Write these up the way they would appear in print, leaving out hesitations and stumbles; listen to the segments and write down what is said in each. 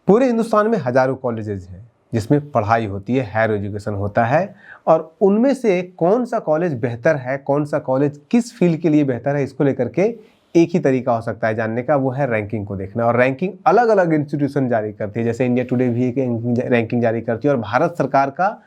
पूरे हिंदुस्तान में हजारों कॉलेजेस हैं जिसमें पढ़ाई होती है, हायर एजुकेशन होता है, और उनमें से कौन सा कॉलेज बेहतर है, कौन सा कॉलेज किस फील्ड के लिए बेहतर है, इसको लेकर के एक ही तरीका हो सकता है जानने का, वो है रैंकिंग को देखना। और रैंकिंग अलग अलग इंस्टीट्यूशन जारी करती है, जैसे इंडिया टुडे भी एक रैंकिंग जारी करती है, और भारत सरकार का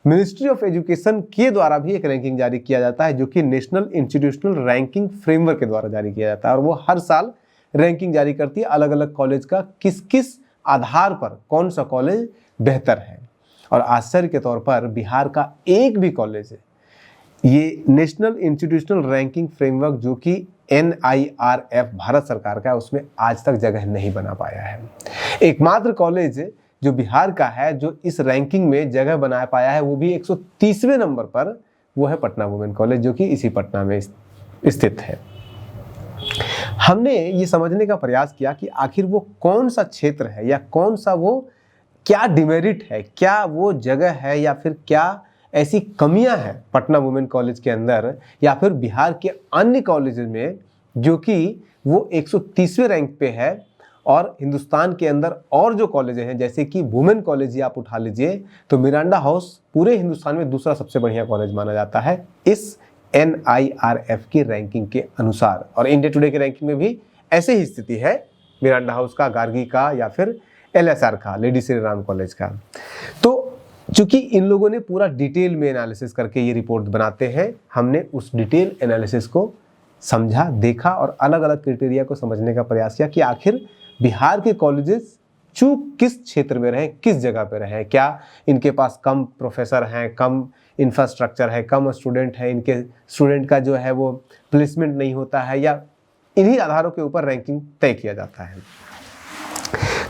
मिनिस्ट्री ऑफ एजुकेशन के द्वारा भी एक रैंकिंग जारी किया जाता है, जो कि नेशनल इंस्टीट्यूशनल रैंकिंग फ्रेमवर्क के द्वारा जारी किया जाता है। और वो हर साल रैंकिंग जारी करती है अलग अलग कॉलेज का, किस किस आधार पर कौन सा कॉलेज बेहतर है। और आश्चर्य के तौर पर बिहार का एक भी कॉलेज है ये नेशनल इंस्टीट्यूशनल रैंकिंग फ्रेमवर्क, जो कि NIRF भारत सरकार का है, उसमें आज तक जगह नहीं बना पाया है। एकमात्र कॉलेज जो बिहार का है जो इस रैंकिंग में जगह बना पाया है, वो भी 130वें नंबर पर, वो है पटना वुमेन कॉलेज, जो कि इसी पटना में स्थित है। हमने ये समझने का प्रयास किया कि आखिर वो कौन सा क्षेत्र है, या कौन सा वो क्या डिमेरिट है, क्या वो जगह है, या फिर क्या ऐसी कमियां हैं पटना वुमेन कॉलेज के अंदर या फिर बिहार के अन्य कॉलेजेस में, जो कि वो 130वें रैंक पे है। और हिंदुस्तान के अंदर और जो कॉलेजेस हैं, जैसे कि वुमेन कॉलेज ही आप उठा लीजिए, तो मिरांडा हाउस पूरे हिंदुस्तान में दूसरा सबसे बढ़िया कॉलेज माना जाता है इस NIRF की रैंकिंग के अनुसार। और इंडिया टुडे की रैंकिंग में भी ऐसे ही स्थिति है मिरांडा हाउस का, गार्गी का, या फिर LSR का, लेडी श्री राम कॉलेज का। तो चूंकि इन लोगों ने पूरा डिटेल में एनालिसिस करके ये रिपोर्ट बनाते हैं, हमने उस डिटेल एनालिसिस को समझा, देखा और अलग अलग क्राइटेरिया को समझने का प्रयास किया कि आखिर बिहार के कॉलेजेस चूक किस क्षेत्र में रहे, किस जगह पे रहे। क्या इनके पास कम प्रोफेसर हैं, कम इंफ्रास्ट्रक्चर है, कम स्टूडेंट है, इनके स्टूडेंट का जो है वो प्लेसमेंट नहीं होता है, या इन्हीं आधारों के ऊपर रैंकिंग तय किया जाता है।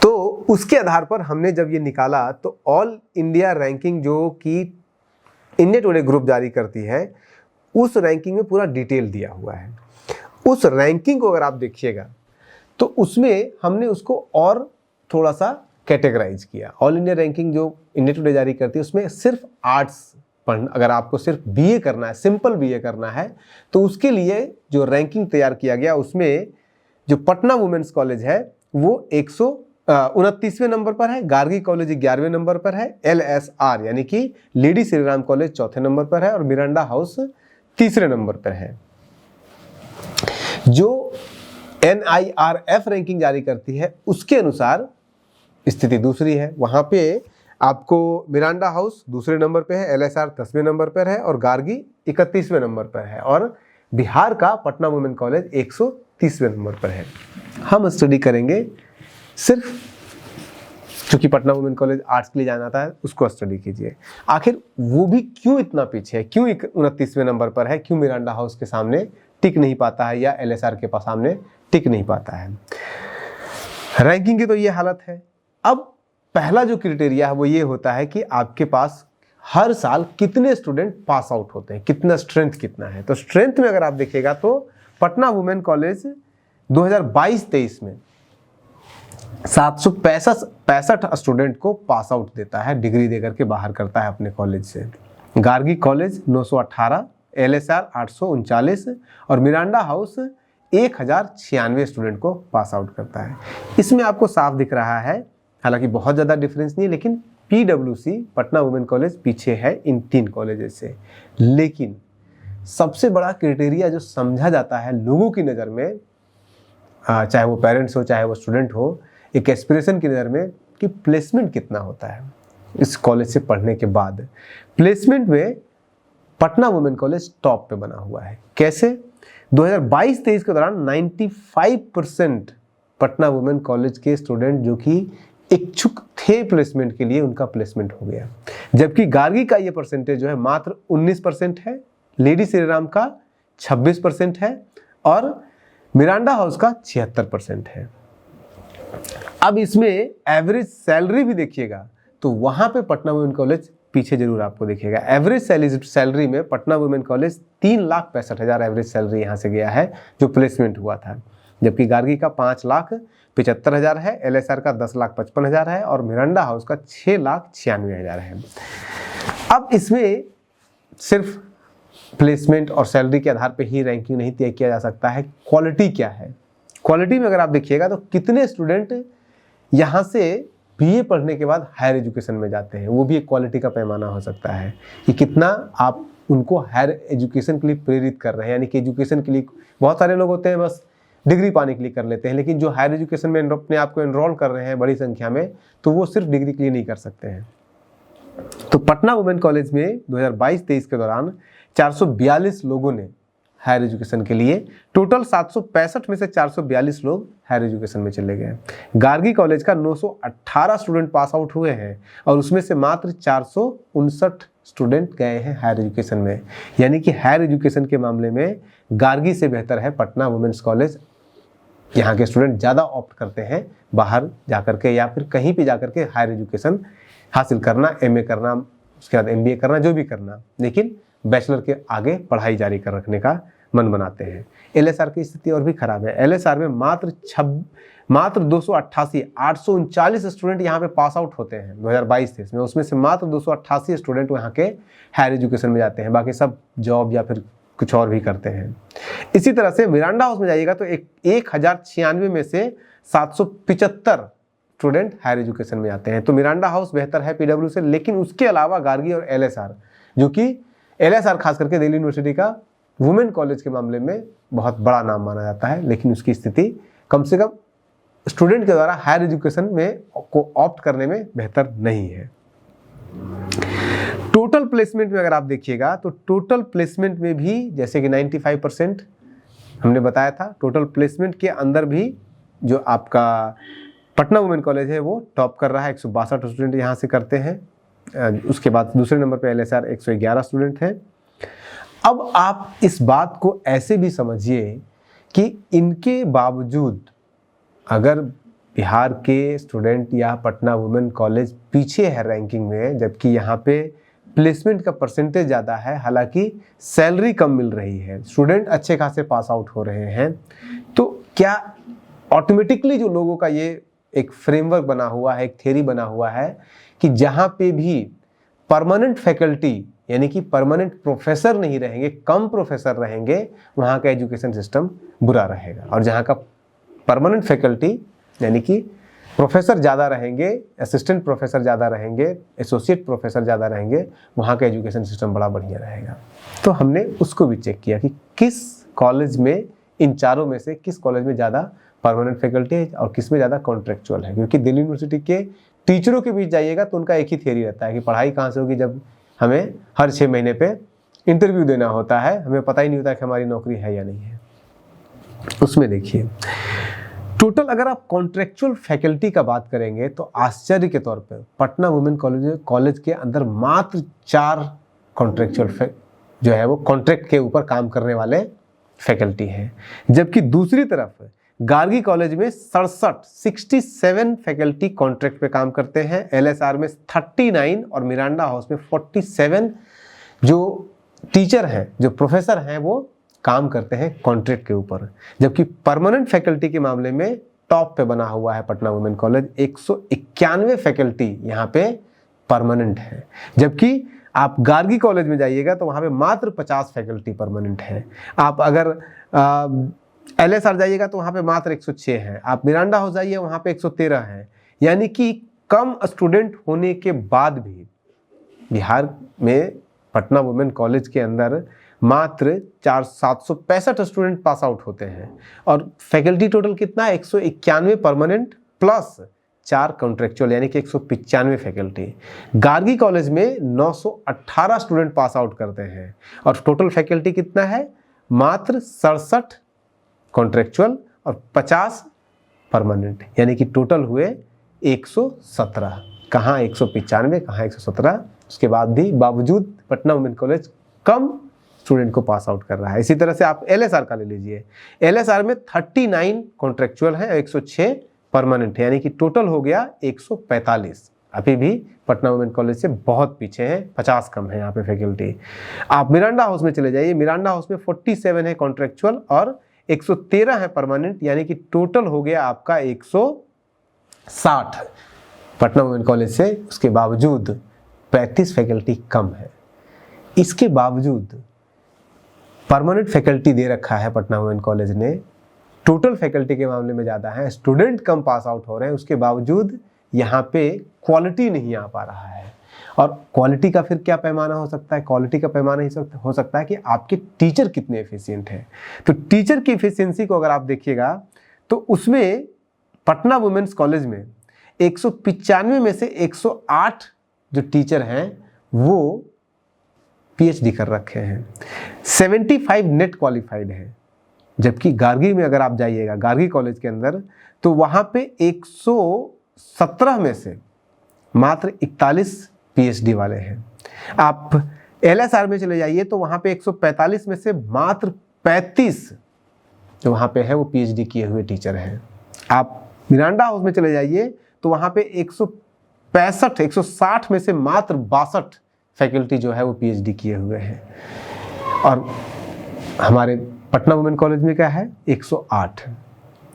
तो उसके आधार पर हमने जब ये निकाला, तो ऑल इंडिया रैंकिंग जो कि इंडिया टुडे ग्रुप जारी करती है, उस रैंकिंग में पूरा डिटेल दिया हुआ है। उस रैंकिंग को अगर आप देखिएगा तो उसमें हमने उसको और थोड़ा सा कैटेगराइज किया। ऑल इंडिया रैंकिंग जो इंडिया टुडे जारी करती है, उसमें सिर्फ आर्ट्स पढ़ना, अगर आपको सिर्फ BA करना है, सिंपल BA करना है, तो उसके लिए जो रैंकिंग तैयार किया गया, उसमें जो पटना वुमेन्स कॉलेज है वो 129वें नंबर पर है, गार्गी कॉलेज 11वें नंबर पर है, LSR यानी कि लेडी श्री राम कॉलेज 4थे नंबर पर है, और मिरांडा हाउस 3रे नंबर पर है। जो NIRF रैंकिंग जारी करती है उसके अनुसार स्थिति दूसरी है। वहां पे आपको मिरांडा हाउस 2रे नंबर पे है, LSR 10वें नंबर पर है, और गार्गी 31वें नंबर पर है, और बिहार का पटना वुमेन कॉलेज 130वें नंबर पर है। हम स्टडी करेंगे सिर्फ, क्योंकि पटना वुमेन कॉलेज आर्ट्स के लिए जाना था, उसको स्टडी कीजिए आखिर वो भी क्यों इतना पीछे है, क्यों 29वें नंबर पर है, क्यों मिरांडा हाउस के सामने टिक नहीं पाता है, या LSR के पास सामने टिक नहीं पाता है। रैंकिंग की तो ये हालत है। अब पहला जो क्राइटेरिया है वो ये होता है कि आपके पास हर साल कितने स्टूडेंट पास आउट होते हैं, कितना स्ट्रेंथ कितना है। तो स्ट्रेंथ में अगर आप देखिएगा तो पटना वुमेन कॉलेज 2022-23 में 765 स्टूडेंट को पास आउट देता है, डिग्री देकर के बाहर करता है अपने कॉलेज से। गार्गी कॉलेज 918, LSR 839 और मिरांडा हाउस 1096 स्टूडेंट को पास आउट करता है। इसमें आपको साफ दिख रहा है, हालांकि बहुत ज़्यादा डिफरेंस नहीं है, लेकिन PWC पटना वुमेन कॉलेज पीछे है इन 3 कॉलेजेस से। लेकिन सबसे बड़ा क्राइटेरिया जो समझा जाता है लोगों की नज़र में, चाहे वो पेरेंट्स हो चाहे वो स्टूडेंट हो, एक एस्पिरेशन की नज़र में, कि प्लेसमेंट कितना होता है इस कॉलेज से पढ़ने के बाद। प्लेसमेंट में पटना वुमेन कॉलेज टॉप पे बना हुआ है। कैसे? 2022-23 के दौरान 95% पटना वुमेन कॉलेज के स्टूडेंट जो कि इच्छुक थे प्लेसमेंट के लिए, उनका प्लेसमेंट हो गया। जबकि गार्गी का ये परसेंटेज जो है मात्र 19% है, लेडी श्री राम का 26% है, और मिरांडा हाउस का 76% है। अब इसमेमें एवरेज सैलरी भी देखिएगा तो वहां पे पटना वुमेन कॉलेज पीछे जरूर आपको दिखेगा। एवरेज सैलरी में Patna women college 3,65,000 average salary यहाँ से गया है जो प्लेसमेंट हुआ था, जबकि गार्गी का 5,75,000 है, LSR का 10,55,000 है, और मिरांडा हाउस का 6,96,000 है। अब इसमें सिर्फ प्लेसमेंट और सैलरी के आधार पर ही रैंकिंग नहीं तय किया जा सकता है। क्वालिटी क्या है? क्वालिटी में अगर आप देखिएगा तो कितने स्टूडेंट यहाँ से बीए पढ़ने के बाद हायर एजुकेशन में जाते हैं। वो भी एक क्वालिटी का पैमाना हो सकता है कि कितना आप उनको हायर एजुकेशन के लिए प्रेरित कर रहे हैं। यानी कि एजुकेशन के लिए बहुत सारे लोग होते हैं बस डिग्री पाने के लिए कर लेते हैं, लेकिन जो हायर एजुकेशन में अपने आप को एनरोल कर रहे हैं बड़ी संख्या में, तो वो सिर्फ डिग्री के लिए नहीं कर सकते हैं। तो पटना वुमेन कॉलेज में 2022-23 के दौरान 442 लोगों ने हायर एजुकेशन के लिए, टोटल 765 में से 442 लोग हायर एजुकेशन में चले गए। गार्गी कॉलेज का 918 स्टूडेंट पास आउट हुए हैं और उसमें से मात्र 459 स्टूडेंट गए हैं हायर एजुकेशन में। यानी कि हायर एजुकेशन के मामले में गार्गी से बेहतर है पटना वुमेन्स कॉलेज। यहाँ के स्टूडेंट ज़्यादा ऑप्ट करते हैं बाहर जाकर के या फिर कहीं पे जाकर के हायर एजुकेशन हासिल करना, एमए करना, उसके बाद एमबीए करना, जो भी करना, लेकिन बैचलर के आगे पढ़ाई जारी कर रखने का मन बनाते हैं। एलएसआर की स्थिति और भी खराब है। एलएसआर में मात्र 288 839 स्टूडेंट यहाँ पे पास आउट होते हैं 2022-23 में। उसमें से मात्र 288 स्टूडेंट वहाँ के हायर एजुकेशन में जाते हैं, बाकी सब जॉब या फिर कुछ और भी करते हैं। इसी तरह से मिरांडा हाउस में जाइएगा तो 1096 में से 775 स्टूडेंट हायर एजुकेशन में आते हैं। तो मिरांडा हाउस बेहतर है पीडब्ल्यू से, लेकिन उसके अलावा गार्गी और एलएसआर, जो कि एलएसआर खास करके दिल्ली यूनिवर्सिटी का वुमेन कॉलेज के मामले में बहुत बड़ा नाम माना जाता है, लेकिन उसकी स्थिति कम से कम स्टूडेंट के द्वारा हायर एजुकेशन में को ऑप्ट करने में बेहतर नहीं है। टोटल प्लेसमेंट में अगर आप देखिएगा तो टोटल प्लेसमेंट में भी जैसे कि 95% हमने बताया था, टोटल प्लेसमेंट के अंदर भी जो आपका पटना वुमेन कॉलेज है वो टॉप कर रहा है। 162 स्टूडेंट यहाँ से करते हैं। उसके बाद दूसरे नंबर पे एलएसआर 111 स्टूडेंट हैं। अब आप इस बात को ऐसे भी समझिए कि इनके बावजूद अगर बिहार के स्टूडेंट या पटना वुमेन कॉलेज पीछे है रैंकिंग में, जबकि यहाँ पे प्लेसमेंट का परसेंटेज ज़्यादा है, हालांकि सैलरी कम मिल रही है, स्टूडेंट अच्छे खासे पास आउट हो रहे हैं, तो क्या ऑटोमेटिकली जो लोगों का ये एक फ्रेमवर्क बना हुआ है, एक थ्योरी बना हुआ है कि जहाँ पे भी परमानेंट फैकल्टी यानी कि परमानेंट प्रोफेसर नहीं रहेंगे, कम प्रोफेसर रहेंगे, वहाँ का एजुकेशन सिस्टम बुरा रहेगा। और जहाँ का परमानेंट फैकल्टी यानी कि प्रोफेसर ज़्यादा रहेंगे, असिस्टेंट प्रोफेसर ज़्यादा रहेंगे, एसोसिएट प्रोफेसर ज़्यादा रहेंगे, वहाँ का एजुकेशन सिस्टम बड़ा बढ़िया रहेगा। तो हमने उसको भी चेक किया कि किस कॉलेज में, इन चारों में से किस कॉलेज में ज़्यादा परमानेंट फैकल्टी है और किस में ज़्यादा कॉन्ट्रेक्चुअल है। क्योंकि दिल्ली यूनिवर्सिटी के टीचरों के बीच जाइएगा तो उनका एक ही थियरी रहता है कि पढ़ाई कहाँ से होगी, जब हमें हर 6 महीने पे इंटरव्यू देना होता है, हमें पता ही नहीं होता कि हमारी नौकरी है या नहीं है। उसमें देखिए टोटल अगर आप कॉन्ट्रेक्चुअल फैकल्टी का बात करेंगे तो आश्चर्य के तौर पर पटना वुमेन कॉलेज के अंदर मात्र 4 कॉन्ट्रेक्चुअल जो है वो कॉन्ट्रैक्ट के ऊपर काम करने वाले फैकल्टी हैं, जबकि दूसरी तरफ गार्गी कॉलेज में 67 फैकल्टी कॉन्ट्रैक्ट पे काम करते हैं, एलएसआर में 39 और मिरांडा हाउस में 47 जो टीचर हैं, जो प्रोफेसर हैं, वो काम करते हैं कॉन्ट्रैक्ट के ऊपर। जबकि परमानेंट फैकल्टी के मामले में टॉप पे बना हुआ है पटना वुमेन कॉलेज, 191 फैकल्टी यहाँ पे परमानेंट है। जबकि आप गार्गी कॉलेज में जाइएगा तो वहाँ पे मात्र 50 फैकल्टी परमानेंट है। आप अगर एलएसआर जाइएगा तो वहाँ पे मात्र 106 है। आप मिरांडा हाउस जाइए वहाँ पे 113 है। यानी कि कम स्टूडेंट होने के बाद भी बिहार में पटना वुमेन कॉलेज के अंदर मात्र 765 स्टूडेंट पास आउट होते हैं और फैकल्टी टोटल कितना है, 191 परमानेंट प्लस 4 कॉन्ट्रेक्चुअल यानी कि 195 फैकल्टी। गार्गी कॉलेज में 918 स्टूडेंट पास आउट करते हैं और टोटल फैकल्टी कितना है, मात्र 67 कॉन्ट्रेक्चुअल और 50 परमानेंट, यानी कि टोटल हुए 117। कहाँ 195, कहाँ 117। उसके बाद भी बावजूद पटना वुमेन कॉलेज कम स्टूडेंट को पास आउट कर रहा है। इसी तरह से आप एलएसआर का ले लीजिए, एलएसआर में 39 कॉन्ट्रेक्चुअल है, 106 परमानेंट है, यानी कि टोटल हो गया 145। अभी भी पटना वुमेन कॉलेज से बहुत पीछे है, 50 कम है यहाँ पे फैकल्टी। आप मिरांडा हाउस में चले जाइए, मिरांडा हाउस में 47 है कॉन्ट्रेक्चुअल और 113 है परमानेंट, यानी कि टोटल हो गया आपका 160 पटना वुमेन कॉलेज से। उसके बावजूद 35 फैकल्टी कम है। इसके बावजूद परमानेंट फैकल्टी दे रखा है पटना वुमेन कॉलेज ने, टोटल फैकल्टी के मामले में ज़्यादा है, स्टूडेंट कम पास आउट हो रहे हैं, उसके बावजूद यहाँ पे क्वालिटी नहीं आ पा रहा है। और क्वालिटी का फिर क्या पैमाना हो सकता है? क्वालिटी का पैमाना ही हो सकता है कि आपके टीचर कितने एफिशिएंट हैं। तो टीचर की एफिशिएंसी को अगर आप देखिएगा तो उसमें पटना वुमेन्स कॉलेज में 195 में से 108 जो टीचर हैं वो पीएचडी कर रखे हैं, 75 नेट क्वालिफाइड हैं। जबकि गार्गी में अगर आप जाइएगा, गार्गी कॉलेज के अंदर, तो वहाँ पे 117 में से मात्र 41 पीएचडी वाले हैं। आप एलएसआर में चले जाइए तो वहाँ पे 145 में से मात्र 35 जो वहाँ पे है वो पीएचडी किए हुए टीचर हैं। आप मिरांडा हाउस में चले जाइए तो वहाँ पे 160 में से मात्र 62 फैकल्टी जो है वो पीएचडी किए हुए हैं। और हमारे पटना वुमेन कॉलेज में क्या है? 108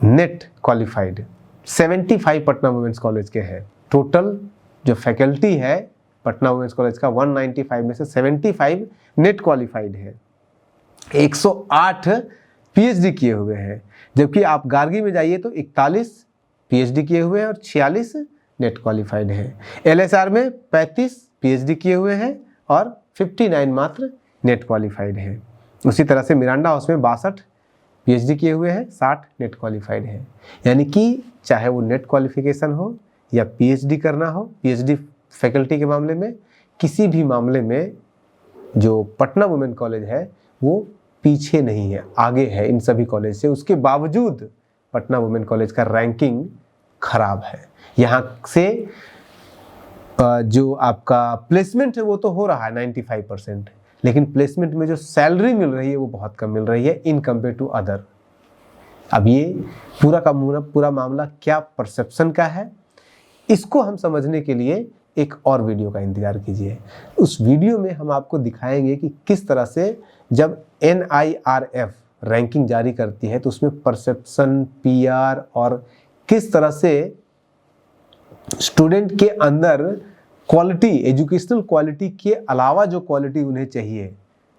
NET qualified, 75 Patna women's college के हैं। टोटल जो फैकल्टी है पटना वुमेन्स कॉलेज का 195 में से 75 नेट क्वालिफाइड है, 108 पीएचडी किए हुए हैं। जबकि आप गार्गी में जाइए तो 41 पीएचडी किए हुए हैं और 46 नेट क्वालिफाइड हैं। एलएसआर में 35 पीएचडी किए हुए हैं और 59 मात्र नेट क्वालिफाइड हैं। उसी तरह से मिरांडा हाउस में 62 पीएचडी किए हुए हैं, 60 नेट क्वालिफाइड हैं। यानी कि चाहे वो नेट क्वालिफिकेशन हो या पीएचडी करना हो, पीएचडी फैकल्टी के मामले में, किसी भी मामले में जो पटना वुमेन कॉलेज है वो पीछे नहीं है, आगे है इन सभी कॉलेज से। उसके बावजूद पटना वुमेन कॉलेज का रैंकिंग खराब है। यहाँ से जो आपका प्लेसमेंट है वो तो हो रहा है 95%, लेकिन प्लेसमेंट में जो सैलरी मिल रही है वो बहुत कम मिल रही है इन कंपेयर टू अदर। अब ये पूरा का पूरा मामला क्या परसेप्शन का है, इसको हम समझने के लिए एक और वीडियो का इंतजार कीजिए। उस वीडियो में हम आपको दिखाएंगे कि किस तरह से जब NIRF रैंकिंग जारी करती है तो उसमें परसेप्शन, PR और किस तरह से स्टूडेंट के अंदर क्वालिटी, एजुकेशनल क्वालिटी के अलावा जो क्वालिटी उन्हें चाहिए,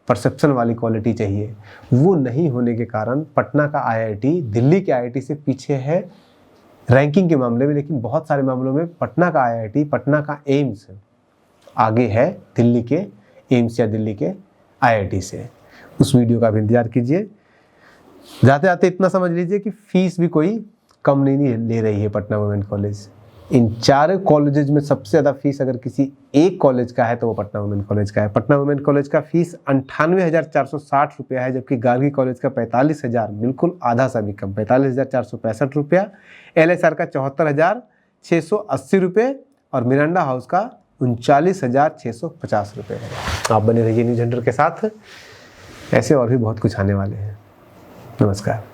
परसेप्शन वाली क्वालिटी चाहिए, वो नहीं होने के कारण पटना का IIT दिल्ली के IIT से पीछे है रैंकिंग के मामले में। लेकिन बहुत सारे मामलों में पटना का IIT, पटना का एम्स आगे है दिल्ली के एम्स या दिल्ली के IIT से। उस वीडियो का भी इंतजार कीजिए। जाते जाते इतना समझ लीजिए कि फीस भी कोई कम नहीं ले रही है पटना वुमेन कॉलेज। इन 4 कॉलेजेस में सबसे ज़्यादा फीस अगर किसी एक कॉलेज का है तो वो पटना वुमेन कॉलेज का है। पटना वुमेन कॉलेज का फीस 98,460 रुपया है, जबकि गार्गी कॉलेज का 45,000, बिल्कुल आधा सा भी कम, 45,465 रुपया। LSR का 74,680 रुपये और मिरांडा हाउस का 39,650 रुपये है। आप बने रहिए न्यूज़ हंटर के साथ, ऐसे और भी बहुत कुछ आने वाले हैं। नमस्कार।